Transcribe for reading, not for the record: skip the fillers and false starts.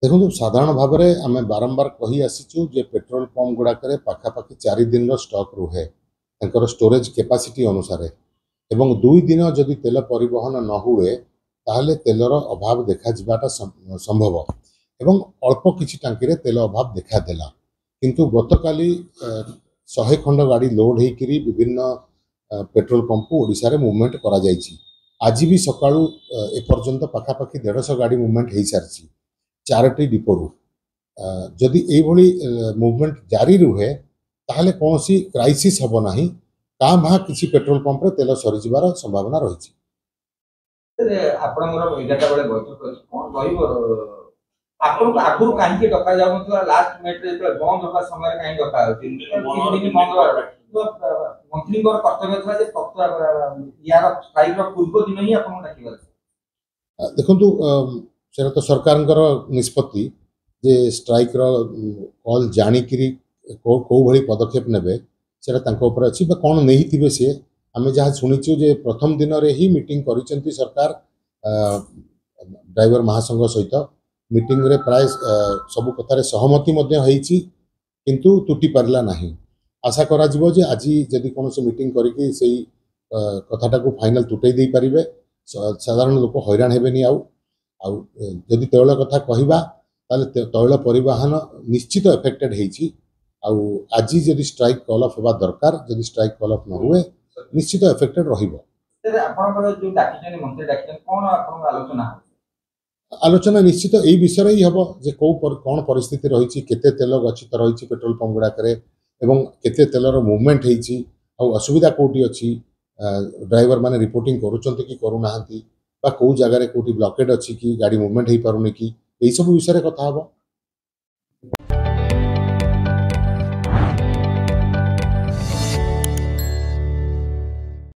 देखो साधारण भाव में आम बारंबार कही आसीचु जे पेट्रोल पंप गुड़ाक पाखापाखि 4 दिन स्टॉक रुहे तांकर स्टोरेज कैपेसिटी अनुसार एवं 2 दिन जदि तेल परिवहन न हुए ताहले तेलर अभाव देखा जाटा संभव एवं अल्प किछि टांकी तेल अभाव देखादेला किंतु गतकाली 100 खंड गाड़ी लोड होकर विभिन्न पेट्रोल पंप को ओडिशा रे मूवमेंट करा जायछि। आज भी सकाळू एपर्यंत पाखापाखि 150 गाड़ी मूवमेंट हो सारी 4टी डिपोरू जदि यही मूवमेंट जारी रुहे ताहले कौन सी क्राइसिस हम ना का भाँ किसी पेट्रोल पंप रे तेल सरीजार संभावना रही। आगुरी कहीं डका जाऊन लास्ट मिनिट बंद होगा समय कहीं डका मंत्री कर्तव्य था यार स्ट्राइक पूर्व दिन ही देखु से तो सरकार निष्पत्ति जे स्ट्राइक कॉल जाणिकी कौ भाई पदक्षेप ने से अच्छी कौन नहीं थे सी आम जहाँ शुणीचु जे प्रथम दिन में ही मीटिंग करी सरकार ड्राइवर महासंघ सहित मीटिंग रे प्राय सबु कथार सहमति किंतु तुटी पारा ना आशा करा जे आज जदि कौन मीटिंग करी से कथाटा को फाइनल तुटई दे पारे साधारण लोक हैरान हेबेनी जदि तैल कथा कहवा तैल परिवहन निश्चित एफेक्टेड होती आज जदि स्ट्राइक कल अफ होगा दरकार जदि स्ट्राइक कल अफ न हुए निश्चित एफेक्टेड रहिबो। आलोचना निश्चित यही विषय ही हम जे कौन परिस्थिति रही केते तेल गच्छित रही पेट्रोल पंप गुड़ाक केते तेलर मूवमेंट होती असुविधा कौटी अच्छी ड्राइवर माने रिपोर्टिंग करुँच कि करूना कौ जगार कौटी ब्लॉकेड अच्छी कि गाड़ी मूवमेंट हो पारुनी कि यही सब विषय कथा हम।